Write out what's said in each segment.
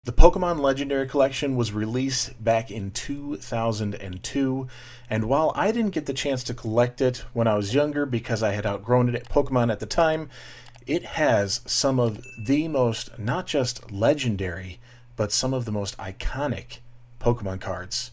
The Pokemon Legendary Collection was released back in 2002, and while I didn't get the chance to collect it when I was younger because I had outgrown it at Pokemon at the time, it has some of the most, not just legendary, but some of the most iconic Pokemon cards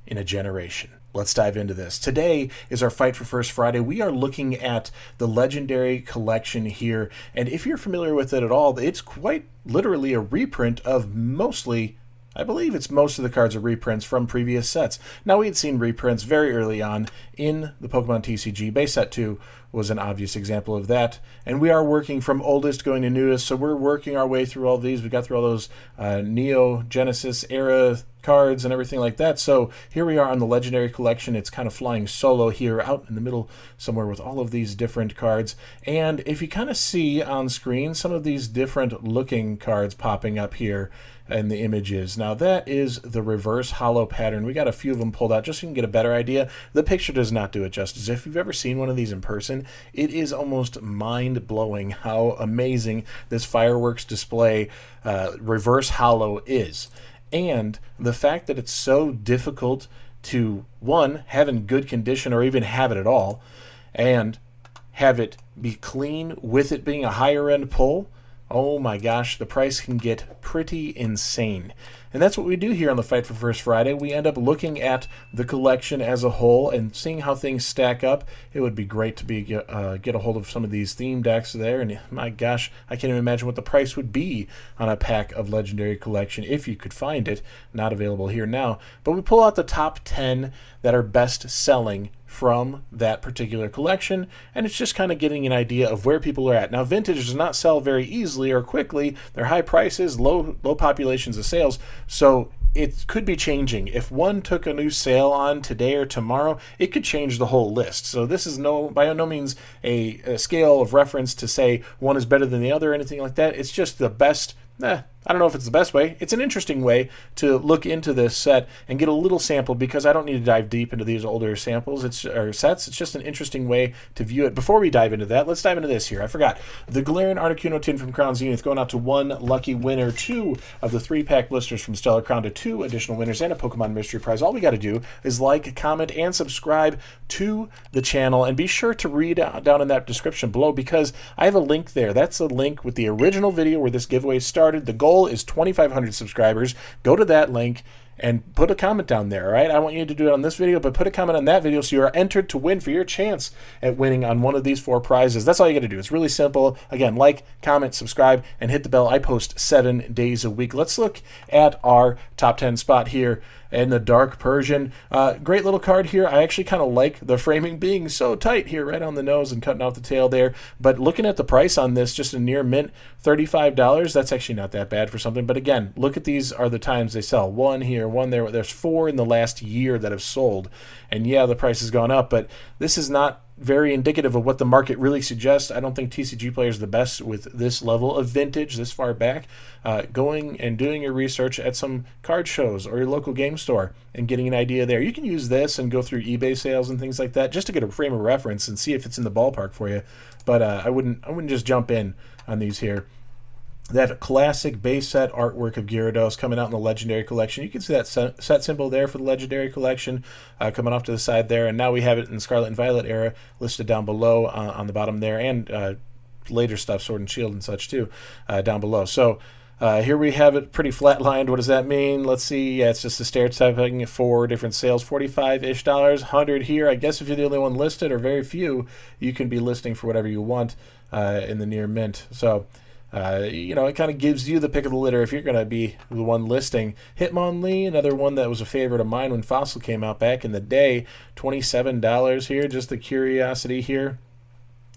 in a generation. Let's dive into this. Today is our Fight for First Friday. We are looking at the Legendary Collection here, and if you're familiar with it at all, it's quite literally a reprint of mostly, I believe it's most of the cards are reprints from previous sets. Now, we had seen reprints very early on in the Pokemon TCG. Base Set 2 was an obvious example of that, and we are working from oldest going to newest, so we're working our way through all these. We got through all those Neo Genesis era cards and everything like that. So here we are on the Legendary Collection. It's kind of flying solo here out in the middle somewhere with all of these different cards. And if you kind of see on screen some of these different looking cards popping up here in the images. Now that is the reverse holo pattern. We got a few of them pulled out just so you can get a better idea. The picture does not do it justice. If you've ever seen one of these in person, it is almost mind-blowing how amazing this fireworks display reverse holo is. And the fact that it's so difficult to, one, have in good condition or even have it at all, and have it be clean with it being a higher end pull, oh my gosh, the price can get pretty insane. And that's what we do here on the Fight for First Friday. We end up looking at the collection as a whole and seeing how things stack up. It would be great to get a hold of some of these theme decks there. And my gosh, I can't even imagine what the price would be on a pack of Legendary Collection if you could find it. Not available here now. But we pull out the top 10 that are best selling from that particular collection, and it's just kind of getting an idea of where people are at. Now, vintage does not sell very easily or quickly. They're high prices, low populations of sales, so it could be changing. If one took a new sale on today or tomorrow, it could change the whole list. So this is by no means a scale of reference to say one is better than the other or anything like that. It's just the best. I don't know if it's the best way. It's an interesting way to look into this set and get a little sample, because I don't need to dive deep into these older samples or sets. It's just an interesting way to view it. Before we dive into that, let's dive into this here. I forgot. The Galarian Articuno tin from Crown Zenith going out to one lucky winner, 2 of the 3-pack blisters from Stellar Crown to 2 additional winners, and a Pokemon Mystery Prize. All we got to do is like, comment, and subscribe to the channel, and be sure to read down in that description below, because I have a link there. That's a link with the original video where this giveaway started. The goal is 2,500 subscribers. Go to that link and put a comment down there, all right? I want you to do it on this video, but put a comment on that video so you are entered to win for your chance at winning on one of these 4 prizes. That's all you got to do. It's really simple. Again, like, comment, subscribe, and hit the bell. I post 7 days a week. Let's look at our top 10 spot here in the Dark Persian. Great little card here. I actually kind of like the framing being so tight here, right on the nose and cutting off the tail there. But looking at the price on this, just a near mint, $35. That's actually not that bad for something. But again, look at these are the times they sell. 1 here, 1 there. There's 4 in the last year that have sold. And yeah, the price has gone up, but this is not very indicative of what the market really suggests. I don't think TCG players are the best with this level of vintage this far back. Going and doing your research at some card shows or your local game store and getting an idea there. You can use this and go through eBay sales and things like that just to get a frame of reference and see if it's in the ballpark for you. But I wouldn't just jump in on these here. That classic base set artwork of Gyarados coming out in the Legendary Collection. You can see that set symbol there for the Legendary Collection coming off to the side there. And now we have it in Scarlet and Violet era listed down below on the bottom there, and later stuff, Sword and Shield and such too, down below. So here we have it pretty flatlined. What does that mean? Let's see. Yeah, it's just a stair-stepping 4 different sales, $45-ish, 100 here. I guess if you're the only one listed, or very few, you can be listing for whatever you want in the near mint. So you know, it kind of gives you the pick of the litter if you're going to be the one listing. Hitmonlee, another one that was a favorite of mine when Fossil came out back in the day, $27 here, just the curiosity here.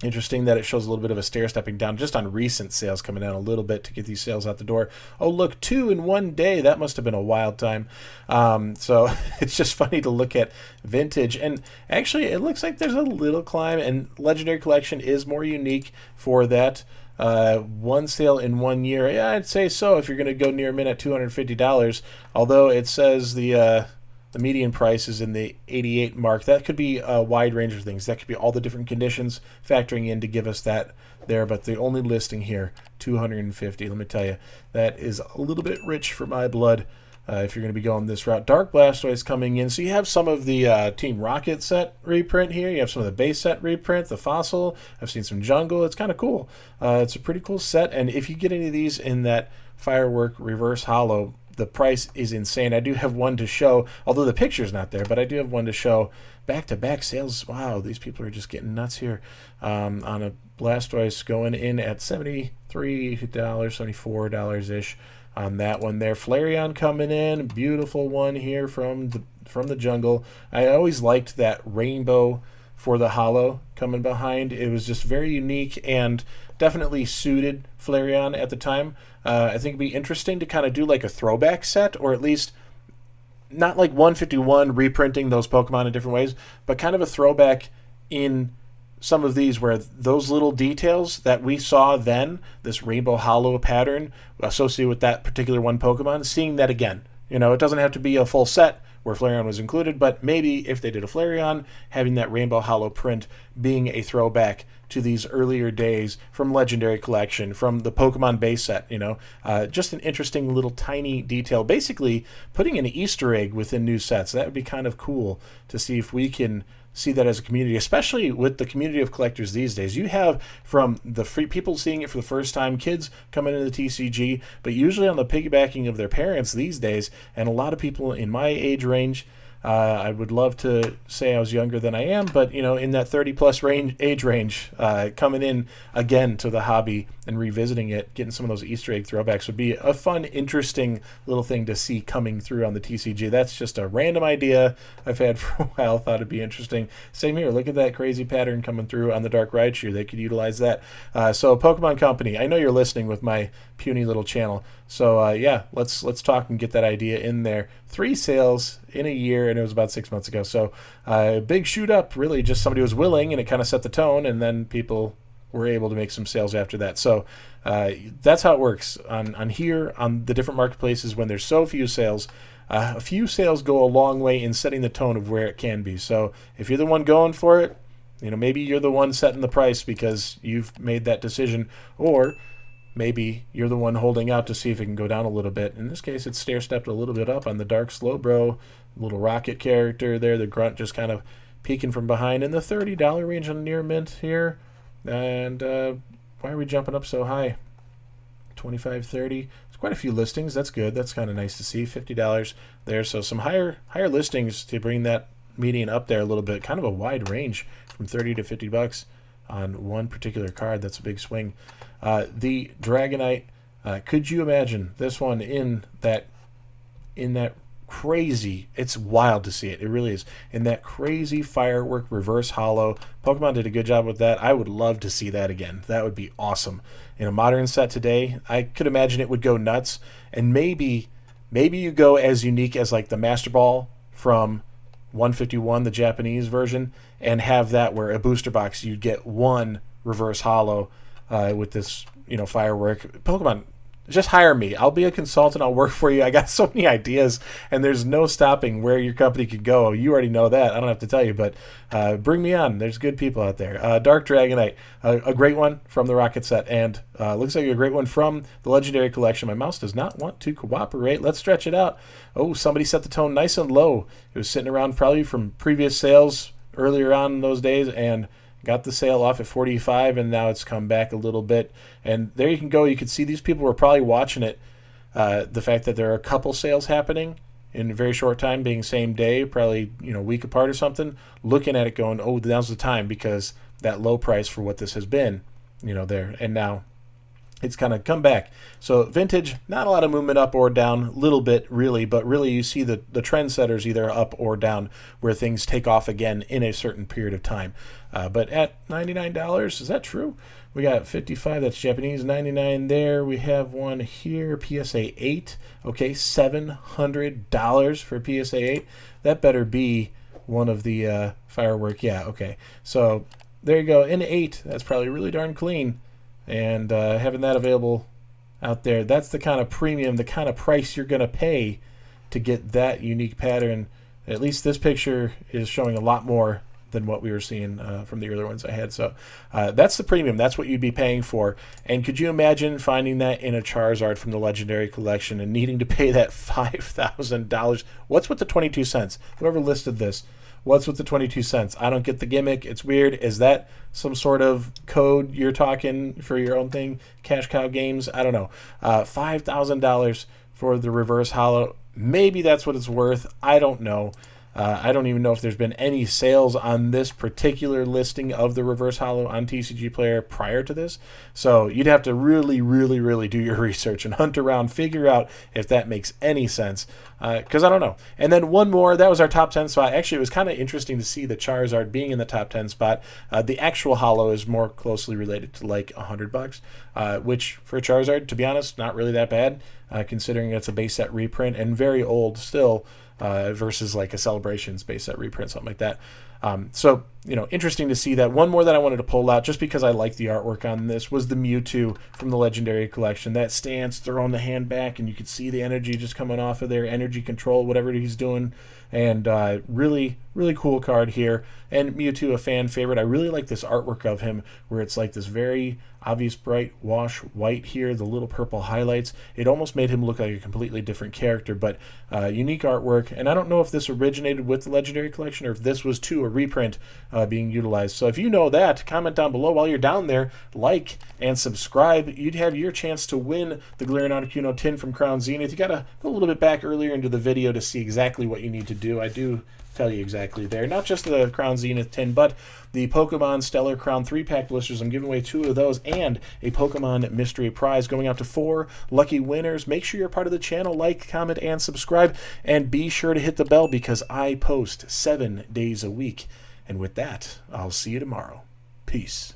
Interesting that it shows a little bit of a stair stepping down just on recent sales, coming down a little bit to get these sales out the door. Oh, look, 2 in one day. That must have been a wild time. So it's just funny to look at vintage. And actually, it looks like there's a little climb, and Legendary Collection is more unique for that. 1 sale in 1 year. Yeah, I'd say so if you're going to go near mint at $250. Although it says the The median price is in the 88 mark. That could be a wide range of things. That could be all the different conditions factoring in to give us that there. But the only listing here, 250. Let me tell you, that is a little bit rich for my blood. If you're going to be going this route. Dark Blastoise coming in. So you have some of the Team Rocket set reprint here. You have some of the base set reprint, the Fossil. I've seen some Jungle. It's kind of cool. It's a pretty cool set. And if you get any of these in that Firework Reverse Holo, the price is insane. I do have one to show, although the picture's not there, but I do have one to show. Back-to-back sales. Wow, these people are just getting nuts here. On a Blastoise going in at $73, $74-ish. On that one there. Flareon coming in, beautiful one here from the jungle. I always liked that rainbow for the holo coming behind. It was just very unique and definitely suited Flareon at the time. I think it'd be interesting to kind of do like a throwback set, or at least not like 151 reprinting those Pokemon in different ways, but kind of a throwback in some of these where those little details that we saw then, this rainbow holo pattern associated with that particular one Pokemon, seeing that again. You know, it doesn't have to be a full set where Flareon was included, but maybe if they did a Flareon, having that rainbow holo print being a throwback to these earlier days from Legendary Collection, from the Pokemon base set, you know. Just an interesting little tiny detail. Basically, putting an Easter egg within new sets. That would be kind of cool to see if we can see that as a community, especially with the community of collectors these days. You have from the free people seeing it for the first time, kids coming into the TCG, but usually on the piggybacking of their parents these days, and a lot of people in my age range. I would love to say I was younger than I am, but you know, in that 30-plus age range, coming in again to the hobby and revisiting it, getting some of those Easter egg throwbacks would be a fun, interesting little thing to see coming through on the TCG. That's just a random idea I've had for a while. Thought it'd be interesting. Same here. Look at that crazy pattern coming through on the Dark Raichu. They could utilize that. So Pokemon Company, I know you're listening with my puny little channel. So yeah, let's talk and get that idea in there. 3 sales in a year, and it was about 6 months ago. So big shoot up, really. Just somebody was willing, and it kind of set the tone, and then people were able to make some sales after that. So that's how it works on here on the different marketplaces. When there's so few sales, a few sales go a long way in setting the tone of where it can be. So if you're the one going for it, you know, maybe you're the one setting the price because you've made that decision, or maybe you're the one holding out to see if it can go down a little bit. In this case, it's stair-stepped a little bit up on the Dark Slowbro, little rocket character there, the grunt just kind of peeking from behind in the $30 range on near mint here. And why are we jumping up so high? 25, 30. There's quite a few listings. That's good. That's kind of nice to see. $50 there. So some higher listings to bring that median up there a little bit. Kind of a wide range from 30 to $50 on one particular card. That's a big swing. The Dragonite, could you imagine this one in that crazy, it's wild to see it, it really is, in that crazy Firework Reverse Holo. Pokemon did a good job with that. I would love to see that again. That would be awesome. In a modern set today, I could imagine it would go nuts, and maybe you go as unique as like the Master Ball from 151, the Japanese version, and have that where a booster box you'd get one Reverse Holo with this, you know, Firework. Pokemon, just hire me. I'll be a consultant. I'll work for you. I got so many ideas, and there's no stopping where your company could go. You already know that. I don't have to tell you, but bring me on. There's good people out there. Dark Dragonite, a great one from the Rocket set, and looks like a great one from the Legendary Collection. My mouse does not want to cooperate. Let's stretch it out. Oh, somebody set the tone nice and low. It was sitting around probably from previous sales earlier on in those days, and got the sale off at 45, and now it's come back a little bit. And there you can go. You can see these people were probably watching it. The fact that there are a couple sales happening in a very short time, being same day, probably, you know, a week apart or something, looking at it going, oh, now's the time, because that low price for what this has been, you know, there. And now it's kind of come back. So vintage, not a lot of movement up or down, a little bit really, but really you see the trendsetters either up or down where things take off again in a certain period of time. But at $99, is that true? We got 55, that's Japanese, 99 there. We have one here, PSA 8. Okay, $700 for PSA 8. That better be one of the Firework. Yeah, okay. So there you go. In 8, that's probably really darn clean. And having that available out there, that's the kind of premium, the kind of price you're going to pay to get that unique pattern At least this picture is showing a lot more than what we were seeing from the earlier ones I had. So that's the premium. That's what you'd be paying for. And could you imagine finding that in a Charizard from the Legendary Collection and needing to pay that $5,000? What's with the 22 cents? Whoever listed this, what's with the 22 cents? I don't get the gimmick. It's weird. Is that some sort of code you're talking for your own thing? Cash Cow Games? I don't know. $5,000 for the reverse holo. Maybe that's what it's worth. I don't know. I don't even know if there's been any sales on this particular listing of the reverse holo on TCG Player prior to this. So you'd have to really, really, really do your research and hunt around, figure out if that makes any sense, because I don't know. And then one more, that was our top 10 spot. Actually, it was kind of interesting to see the Charizard being in the top 10 spot. The actual holo is more closely related to like $100, which for a Charizard, to be honest, not really that bad, considering it's a base set reprint and very old still. Versus like a Celebrations base set reprint, something like that. So, interesting to see that. One more that I wanted to pull out, just because I like the artwork on this, was the Mewtwo from the Legendary Collection. That stance, throwing the hand back, and you could see the energy just coming off of there, energy control, whatever he's doing. And really, really cool card here. And Mewtwo, a fan favorite. I really like this artwork of him, where it's like this very obvious bright wash white here, the little purple highlights. It almost made him look like a completely different character, but unique artwork. And I don't know if this originated with the Legendary Collection or if this was too a reprint being utilized. So if you know that, comment down below. While you're down there, like and subscribe. You'd have your chance to win the Galarian Articuno tin from Crown Zenith. You got to go a little bit back earlier into the video to see exactly what you need to do. I do tell you exactly there. Not just the Crown Zenith tin, but the Pokemon Stellar Crown 3-pack blisters. I'm giving away 2 of those and a Pokemon Mystery Prize going out to 4 lucky winners. Make sure you're part of the channel. Like, comment, and subscribe. And be sure to hit the bell because I post 7 days a week. And with that, I'll see you tomorrow. Peace.